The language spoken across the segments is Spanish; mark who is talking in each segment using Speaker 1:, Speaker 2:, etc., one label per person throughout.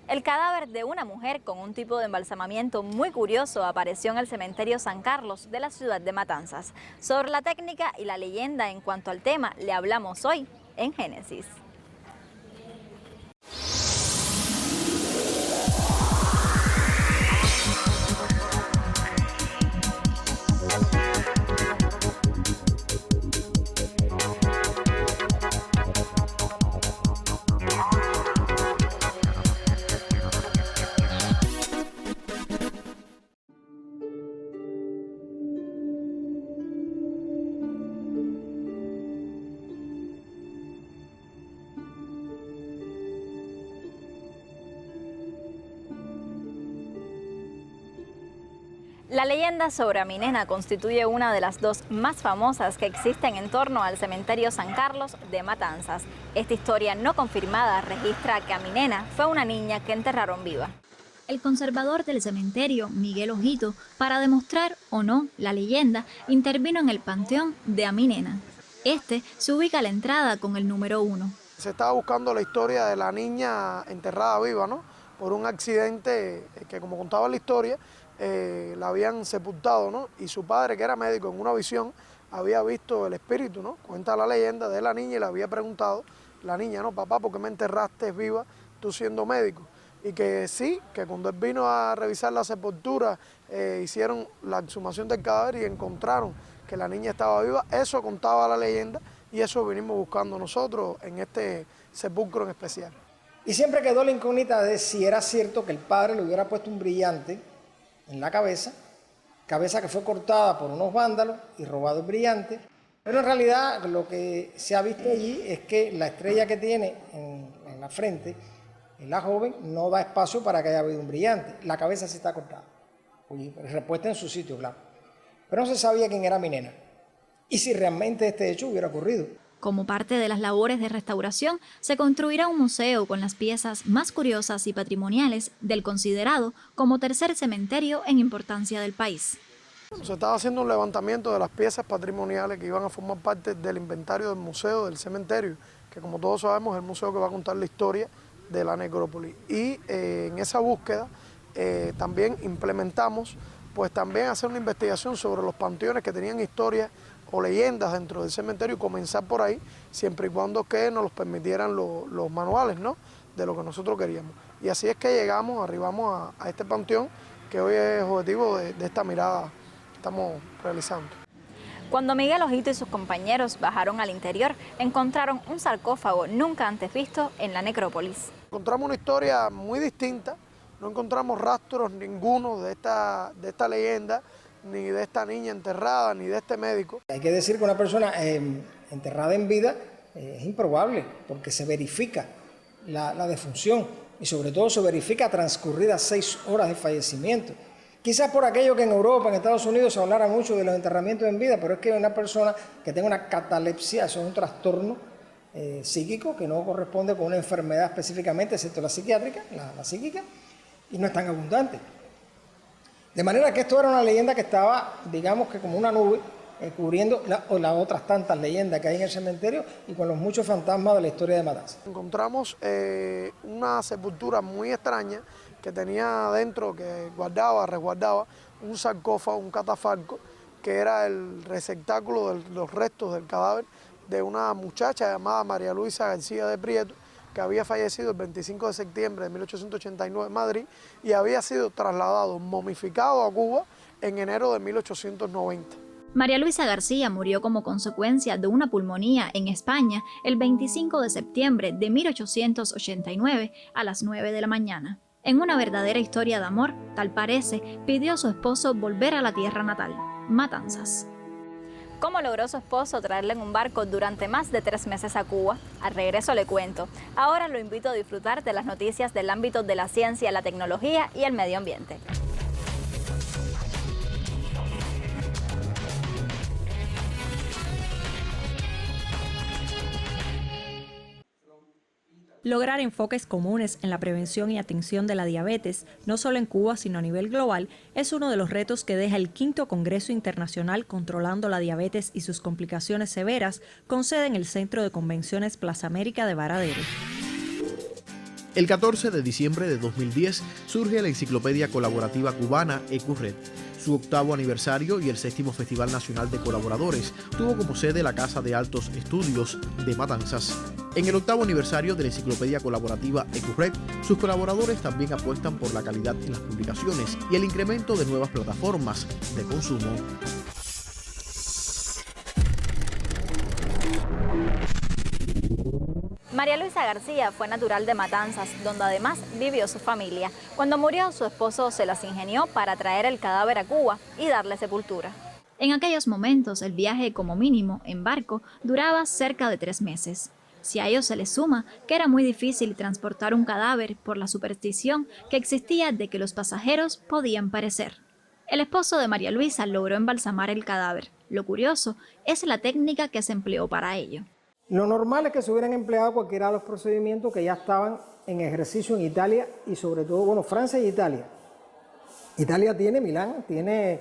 Speaker 1: El cadáver de una mujer con un tipo de embalsamamiento muy curioso apareció en el cementerio San Carlos de la ciudad de Matanzas. Sobre la técnica y la leyenda en cuanto al tema le hablamos hoy en Génesis. La leyenda sobre Aminena constituye una de las dos más famosas que existen en torno al cementerio San Carlos de Matanzas. Esta historia no confirmada registra que Aminena fue una niña que enterraron viva. El conservador del cementerio, Miguel Ojito, para demostrar o no la leyenda, intervino en el panteón de Aminena. Este se ubica a la entrada con el número 1.
Speaker 2: Se estaba buscando la historia de la niña enterrada viva, ¿no? Por un accidente que, como contaba la historia, la habían sepultado, ¿no? Y su padre, que era médico, en una visión había visto el espíritu, ¿no? Cuenta la leyenda de la niña y le había preguntado la niña, ¿no? Papá, ¿por qué me enterraste viva tú siendo médico? Y que sí, que cuando él vino a revisar la sepultura, hicieron la exhumación del cadáver y encontraron que la niña estaba viva. Eso contaba la leyenda y eso venimos buscando nosotros en este sepulcro en especial.
Speaker 3: Y siempre quedó la incógnita de si era cierto que el padre le hubiera puesto un brillante en la cabeza que fue cortada por unos vándalos y robado el brillante. Pero en realidad lo que se ha visto allí es que la estrella que tiene en la frente, en la joven, no da espacio para que haya habido un brillante. La cabeza sí está cortada, repuesta en su sitio, claro. Pero no se sabía quién era Aminena y si realmente este hecho hubiera ocurrido.
Speaker 1: Como parte de las labores de restauración, se construirá un museo con las piezas más curiosas y patrimoniales del considerado como tercer cementerio en importancia del país.
Speaker 2: Se estaba haciendo un levantamiento de las piezas patrimoniales que iban a formar parte del inventario del museo del cementerio, que como todos sabemos es el museo que va a contar la historia de la necrópolis. Y en esa búsqueda también implementamos pues también hacer una investigación sobre los panteones que tenían historias o leyendas dentro del cementerio y comenzar por ahí, siempre y cuando que nos los permitieran los manuales, ¿no? De lo que nosotros queríamos. Y así es que arribamos a este panteón, que hoy es objetivo de esta mirada que estamos realizando.
Speaker 1: Cuando Miguel Ojito y sus compañeros bajaron al interior, encontraron un sarcófago nunca antes visto en la necrópolis.
Speaker 2: Encontramos una historia muy distinta, no encontramos rastros ninguno de esta leyenda, ni de esta niña enterrada, ni de este médico.
Speaker 3: Hay que decir que una persona enterrada en vida es improbable, porque se verifica la defunción y sobre todo se verifica transcurridas 6 horas de fallecimiento. Quizás por aquello que en Europa, en Estados Unidos, se hablara mucho de los enterramientos en vida, pero es que una persona que tenga una catalepsia, eso es un trastorno psíquico que no corresponde con una enfermedad específicamente, excepto la psiquiátrica, la psíquica, y no es tan abundante. De manera que esto era una leyenda que estaba, digamos que como una nube, cubriendo las otras tantas leyendas que hay en el cementerio y con los muchos fantasmas de la historia de Matanzas.
Speaker 2: Encontramos una sepultura muy extraña que tenía dentro, que resguardaba un sarcófago, un catafalco, que era el receptáculo de los restos del cadáver de una muchacha llamada María Luisa García de Prieto, que había fallecido el 25 de septiembre de 1889 en Madrid y había sido trasladado, momificado a Cuba en enero de 1890.
Speaker 1: María Luisa García murió como consecuencia de una pulmonía en España el 25 de septiembre de 1889 a las 9 de la mañana. En una verdadera historia de amor, tal parece, pidió a su esposo volver a la tierra natal, Matanzas. ¿Cómo logró su esposo traerla en un barco durante más de 3 meses a Cuba? Al regreso le cuento. Ahora lo invito a disfrutar de las noticias del ámbito de la ciencia, la tecnología y el medio ambiente.
Speaker 4: Lograr enfoques comunes en la prevención y atención de la diabetes, no solo en Cuba, sino a nivel global, es uno de los retos que deja el 5º Congreso Internacional Controlando la Diabetes y sus Complicaciones Severas, con sede en el Centro de Convenciones Plaza América de Varadero.
Speaker 5: El 14 de diciembre de 2010 surge la enciclopedia colaborativa cubana EcuRed. Su 8º aniversario y el 6º Festival Nacional de Colaboradores tuvo como sede la Casa de Altos Estudios de Matanzas. En el 8º aniversario de la enciclopedia colaborativa EcuRed, sus colaboradores también apuestan por la calidad en las publicaciones y el incremento de nuevas plataformas de consumo.
Speaker 1: María Luisa García fue natural de Matanzas, donde además vivió su familia. Cuando murió, su esposo se las ingenió para traer el cadáver a Cuba y darle sepultura. En aquellos momentos, el viaje como mínimo en barco duraba cerca de 3 meses. Si a ello se le suma que era muy difícil transportar un cadáver por la superstición que existía de que los pasajeros podían perecer. El esposo de María Luisa logró embalsamar el cadáver. Lo curioso es la técnica que se empleó para ello.
Speaker 3: Lo normal es que se hubieran empleado cualquiera de los procedimientos que ya estaban en ejercicio en Italia y sobre todo, bueno, Francia y Italia. Italia tiene, Milán, tiene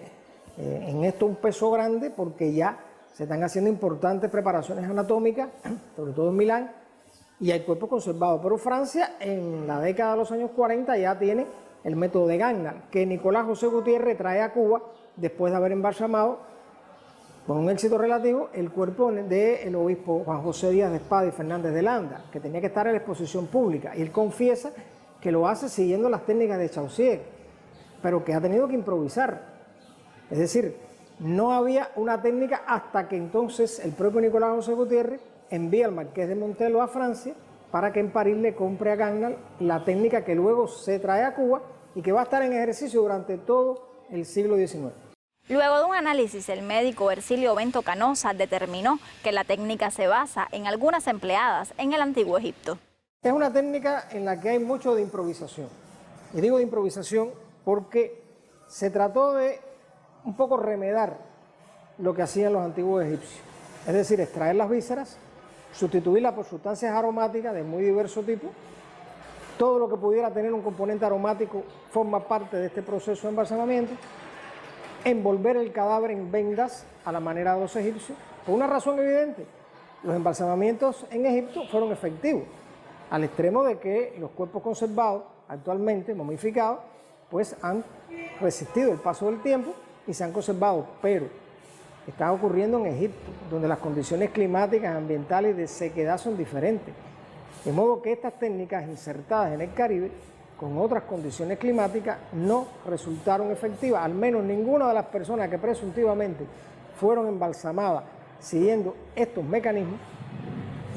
Speaker 3: en esto un peso grande porque ya se están haciendo importantes preparaciones anatómicas, sobre todo en Milán, y hay cuerpos conservados. Pero Francia, en la década de los años 40, ya tiene el método de Gagnal, que Nicolás José Gutiérrez trae a Cuba después de haber embalsamado con un éxito relativo el cuerpo del obispo Juan José Díaz de Espada y Fernández de Landa, que tenía que estar en la exposición pública. Y él confiesa que lo hace siguiendo las técnicas de Chaucier, pero que ha tenido que improvisar. Es decir, no había una técnica hasta que entonces el propio Nicolás José Gutiérrez envía al marqués de Montelo a Francia para que en París le compre a Gagnal la técnica que luego se trae a Cuba y que va a estar en ejercicio durante todo el siglo XIX.
Speaker 1: Luego de un análisis, el médico Ercilio Bento Canosa determinó que la técnica se basa en algunas empleadas en el Antiguo Egipto.
Speaker 3: Es una técnica en la que hay mucho de improvisación. Y digo de improvisación porque se trató de un poco remedar lo que hacían los antiguos egipcios. Es decir, extraer las vísceras, sustituirlas por sustancias aromáticas de muy diverso tipo. Todo lo que pudiera tener un componente aromático forma parte de este proceso de embalsamamiento. Envolver el cadáver en vendas a la manera de los egipcios, por una razón evidente. Los embalsamamientos en Egipto fueron efectivos, al extremo de que los cuerpos conservados, actualmente momificados, pues han resistido el paso del tiempo y se han conservado, pero está ocurriendo en Egipto, donde las condiciones climáticas, ambientales y de sequedad son diferentes. De modo que estas técnicas insertadas en el Caribe, con otras condiciones climáticas, no resultaron efectivas. Al menos ninguna de las personas que presuntivamente fueron embalsamadas siguiendo estos mecanismos,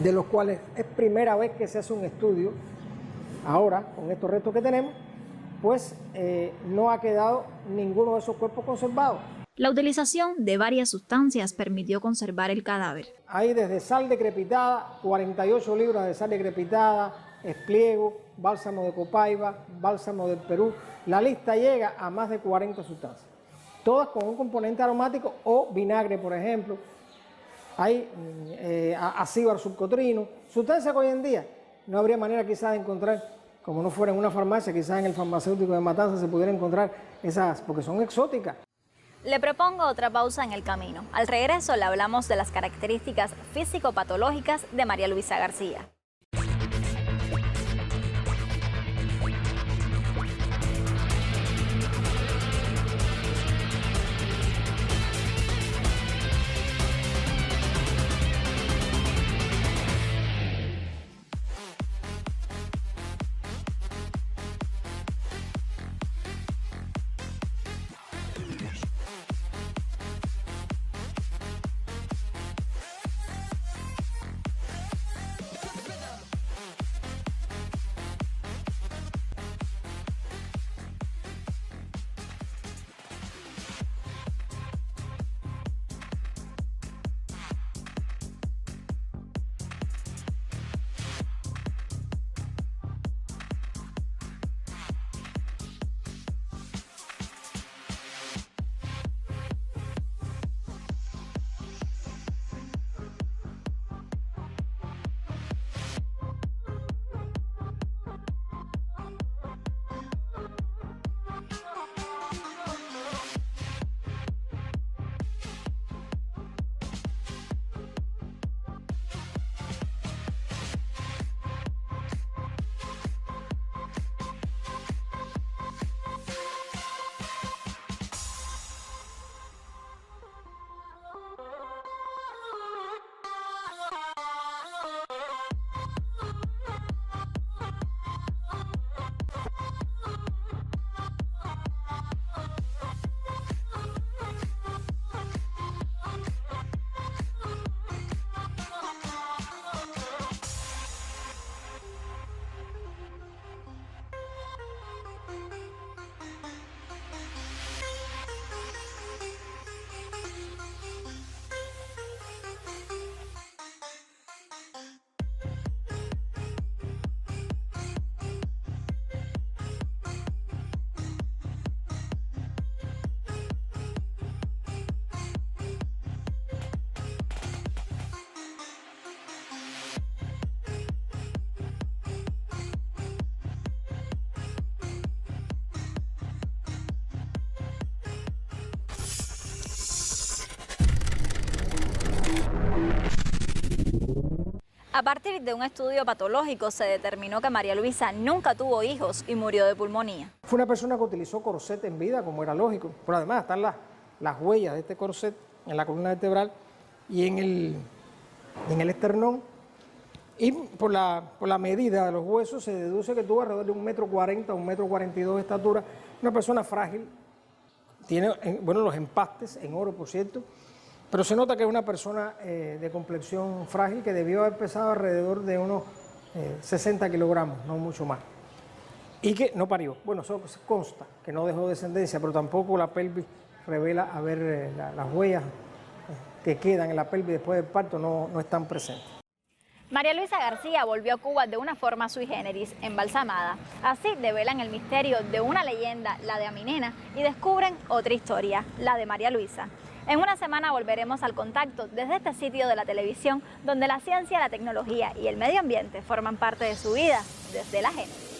Speaker 3: de los cuales es primera vez que se hace un estudio, ahora con estos restos que tenemos, pues no ha quedado ninguno de esos cuerpos conservados.
Speaker 1: La utilización de varias sustancias permitió conservar el cadáver.
Speaker 3: Hay desde sal decrepitada, 48 libras de sal decrepitada, espliego, bálsamo de Copaiba, bálsamo del Perú. La lista llega a más de 40 sustancias, todas con un componente aromático o vinagre, por ejemplo. Hay acíbar subcotrino, sustancias que hoy en día no habría manera quizás de encontrar, como no fuera en una farmacia, quizás en el farmacéutico de Matanzas se pudiera encontrar esas, porque son exóticas.
Speaker 1: Le propongo otra pausa en el camino. Al regreso le hablamos de las características físico-patológicas de María Luisa García. A partir de un estudio patológico se determinó que María Luisa nunca tuvo hijos y murió de pulmonía.
Speaker 3: Fue una persona que utilizó corset en vida, como era lógico, pero además están las huellas de este corset en la columna vertebral y en el esternón. Y por la medida de los huesos se deduce que tuvo alrededor de 1,40 m, 1,42 m de estatura. Una persona frágil, tiene los empastes en oro, por cierto, pero se nota que es una persona de complexión frágil que debió haber pesado alrededor de unos 60 kilogramos, no mucho más. Y que no parió. Bueno, eso consta que no dejó descendencia, pero tampoco la pelvis revela haber las huellas que quedan en la pelvis después del parto no están presentes.
Speaker 1: María Luisa García volvió a Cuba de una forma sui generis, embalsamada. Así develan el misterio de una leyenda, la de Aminena, y descubren otra historia, la de María Luisa. En una semana volveremos al contacto desde este sitio de la televisión, donde la ciencia, la tecnología y el medio ambiente forman parte de su vida desde la génesis.